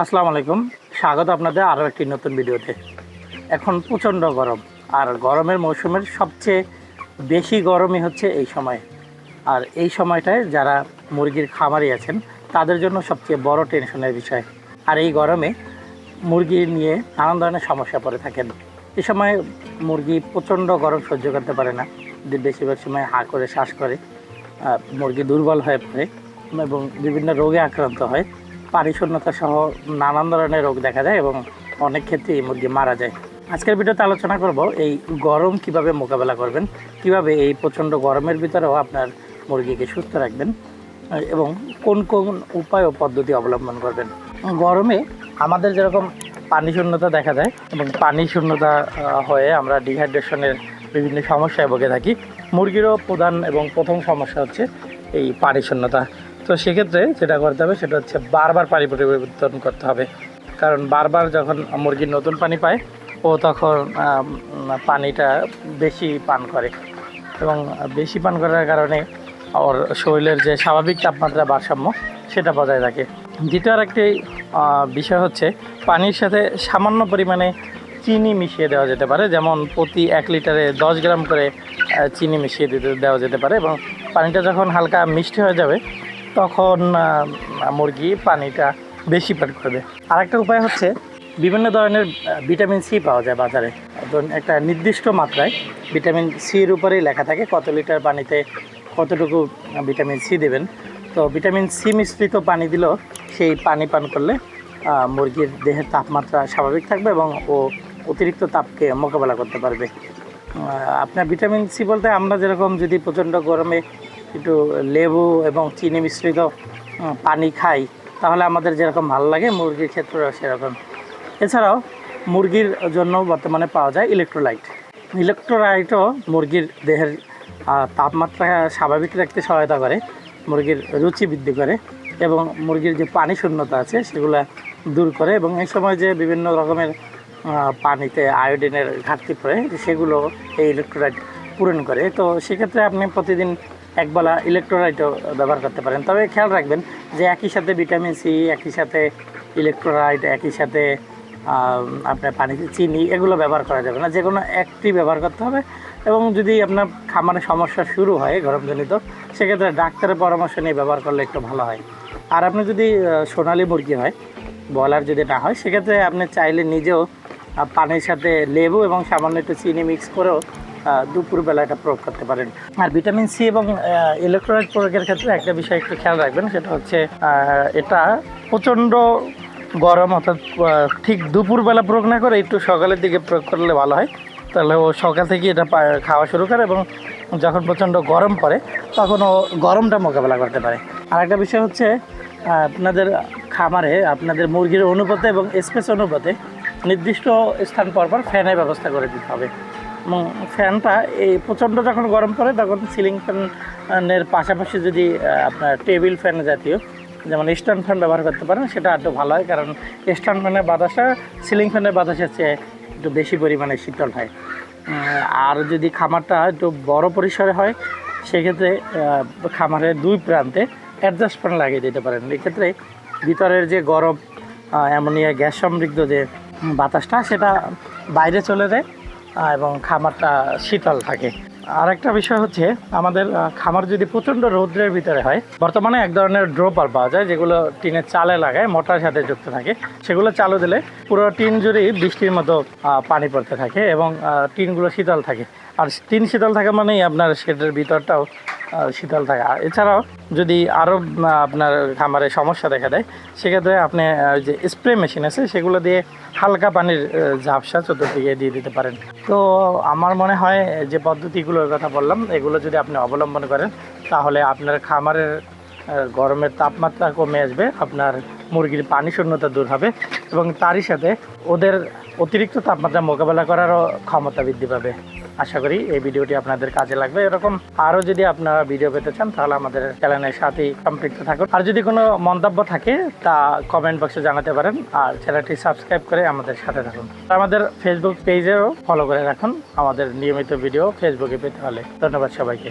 আসসালামু আলাইকুম, স্বাগত আপনাদের আরও একটি নতুন ভিডিওতে। এখন প্রচণ্ড গরম, আর গরমের মৌসুমের সবচেয়ে বেশি গরমই হচ্ছে এই সময়। আর এই সময়টায় যারা মুরগির খামারি আছেন তাদের জন্য সবচেয়ে বড় টেনশনের বিষয়। আর এই গরমে মুরগি নিয়ে নানান ধরনের সমস্যা পড়ে থাকেন। এই সময় মুরগি প্রচণ্ড গরম সহ্য করতে পারে না, বেশিরভাগ সময় হা করে শ্বাস করে, মুরগি দুর্বল হয়ে পড়ে এবং বিভিন্ন রোগে আক্রান্ত হয়। পানি শূন্যতা সহ নানান ধরনের রোগ দেখা যায় এবং অনেক ক্ষেত্রে এই মুরগি মারা যায়। আজকের ভিডিওতে আলোচনা করব এই গরম কিভাবে মোকাবেলা করবেন, কিভাবে এই প্রচণ্ড গরমের ভিতরেও আপনার মুরগিকে সুস্থ রাখবেন এবং কোন কোন উপায় ও পদ্ধতি অবলম্বন করবেন। গরমে আমাদের যেরকম পানি শূন্যতা দেখা যায় এবং পানি শূন্যতা হয়ে আমরা ডিহাইড্রেশনের বিভিন্ন সমস্যায় ভুগে থাকি, মুরগিরও প্রধান এবং প্রথম সমস্যা হচ্ছে এই পানি শূন্যতা। তো সেক্ষেত্রে যেটা করতে হবে সেটা হচ্ছে বারবার পানি পরিবর্তন করতে হবে, কারণ বারবার যখন মুরগির নতুন পানি পায় ও তখন পানিটা বেশি পান করে এবং বেশি পান করার কারণে ওর শরীরের যে স্বাভাবিক তাপমাত্রা ভারসাম্য সেটা বজায় থাকে। দ্বিতীয় আরেকটি বিষয় হচ্ছে পানির সাথে সামান্য পরিমাণে চিনি মিশিয়ে দেওয়া যেতে পারে, যেমন প্রতি 1 লিটারে 10 গ্রাম করে চিনি মিশিয়ে দেওয়া যেতে পারে এবং পানিটা যখন হালকা মিষ্টি হয়ে যাবে তখন মুরগি পানিটা বেশি পান করবে। আরেকটা উপায় হচ্ছে বিভিন্ন ধরনের ভিটামিন সি পাওয়া যায় বাজারে। একটা নির্দিষ্ট মাত্রায় ভিটামিন সির উপরেই লেখা থাকে কত লিটার পানিতে কতটুকু ভিটামিন সি দেবেন। তো ভিটামিন সি মিশ্রিত পানি দিলেও সেই পানি পান করলে মুরগির দেহের তাপমাত্রা স্বাভাবিক থাকবে এবং ও অতিরিক্ত তাপকে মোকাবেলা করতে পারবে। আপনার ভিটামিন সি বলতে আমরা যেরকম যদি প্রচণ্ড গরমে একটু লেবু এবং চিনি মিশ্রিত পানি খাই তাহলে আমাদের যেরকম ভালো লাগে, মুরগির ক্ষেত্রেও সেরকম। এছাড়াও মুরগির জন্য বর্তমানে পাওয়া যায় ইলেকট্রোলাইটও মুরগির দেহের তাপমাত্রা স্বাভাবিক রাখতে সহায়তা করে, মুরগির রুচি বৃদ্ধি করে এবং মুরগির যে পানি শূন্যতা আছে সেগুলো দূর করে এবং এই সময় যে বিভিন্ন রকমের পানিতে আয়োডিনের ঘাটতি পড়ে সেগুলো এই ইলেকট্রোলাইট পূরণ করে। তো সেক্ষেত্রে আপনি প্রতিদিন একবেলা ইলেকট্রোলাইটও ব্যবহার করতে পারেন। তবে খেয়াল রাখবেন যে একই সাথে ভিটামিন সি, একই সাথে ইলেকট্রোলাইট, একই সাথে আপনার পানিতে চিনি এগুলো ব্যবহার করা যাবে না, যে কোনো একটি ব্যবহার করতে হবে। এবং যদি আপনার খামারে সমস্যা শুরু হয় গরমজনিত, সেক্ষেত্রে ডাক্তারের পরামর্শ নিয়ে ব্যবহার করলে একটু ভালো হয়। আর আপনি যদি সোনালি মুরগি হয়, ব্রয়লার যদি না হয়, সেক্ষেত্রে আপনি চাইলে নিজেও পানির সাথে লেবু এবং সামান্য একটু চিনি মিক্স করেও দুপুরবেলা এটা প্রয়োগ করতে পারেন। আর ভিটামিন সি এবং ইলেকট্রোলাইট প্রয়োগের ক্ষেত্রে একটা বিষয় একটু খেয়াল রাখবেন, সেটা হচ্ছে এটা প্রচণ্ড গরম অর্থাৎ ঠিক দুপুরবেলা প্রয়োগ না করে একটু সকালের দিকে প্রয়োগ করলে ভালো হয়। তাহলে ও সকাল থেকে এটা খাওয়া শুরু করে এবং যখন প্রচণ্ড গরম পড়ে তখন ও গরমটা মোকাবেলা করতে পারে। আর একটা বিষয় হচ্ছে আপনাদের খামারে আপনাদের মুরগির অনুপাতে এবং স্পেস অনুপাতে নির্দিষ্ট স্থান পরপর ফ্যানের ব্যবস্থা করে দিতে হবে এবং ফ্যানটা এই প্রচণ্ড যখন গরম পড়ে তখন সিলিং ফ্যানের পাশাপাশি যদি আপনার টেবিল ফ্যান জাতীয় যেমন স্ট্যান্ড ফ্যান ব্যবহার করতে পারেন সেটা একটু ভালো হয়, কারণ স্ট্যান্ড ফ্যানের বাতাসা সিলিং ফ্যানের বাতাসের চেয়ে একটু বেশি পরিমাণে শীতল হয়। আর যদি খামারটা একটু বড় পরিসরে হয় সেক্ষেত্রে খামারের 2 প্রান্তে অ্যাডজাস্ট ফ্যান লাগিয়ে দিতে পারেন। এক্ষেত্রে ভিতরের যে গরম অ্যামোনিয়া গ্যাস সমৃদ্ধ যে বাতাসটা সেটা বাইরে চলে যায় এবং খামারটা শীতল থাকে। আরেকটা বিষয় হচ্ছে আমাদের খামার যদি প্রচণ্ড রৌদ্রের ভিতরে হয়, বর্তমানে এক ধরনের ড্রপার পাওয়া যায় যেগুলো টিনের চালে লাগায়, মোটরের সাথে যুক্ত থাকে। সেগুলো চালু দিলে পুরো টিন জুড়েই বৃষ্টির মতো পানি পড়তে থাকে এবং টিনগুলো শীতল থাকে। আর টিন শীতল থাকা মানেই আপনার শেডের ভিতরটাও শীতল থাকে। এছাড়াও যদি আরও আপনার খামারে সমস্যা দেখা দেয় সেক্ষেত্রে আপনি যে স্প্রে মেশিন আছে সেগুলো দিয়ে হালকা পানির ঝাপসা চতুর্দিকে দিয়ে দিতে পারেন। তো আমার মনে হয় যে পদ্ধতিগুলোর কথা বললাম এগুলো যদি আপনি অবলম্বন করেন তাহলে আপনার খামারের গরমের তাপমাত্রা কমে আসবে, আপনার মুরগির পানি শূন্যতা দূর হবে এবং তারই সাথে ওদের অতিরিক্ত তাপমাত্রা মোকাবেলা করারও ক্ষমতা বৃদ্ধি পাবে। আশা করি এই ভিডিওটি আপনাদের কাজে লাগবে। এরকম আরও যদি আপনারা ভিডিও পেতে চান তাহলে আমাদের চ্যানেলের সাথেই সম্পৃক্ত থাকুন। আর যদি কোনো মন্তব্য থাকে তা কমেন্ট বক্সে জানাতে পারেন আর চ্যানেলটি সাবস্ক্রাইব করে আমাদের সাথে থাকুন। আমাদের ফেসবুক পেজেও ফলো করে রাখুন আমাদের নিয়মিত ভিডিও ফেসবুকে পেতে হলে। ধন্যবাদ সবাইকে।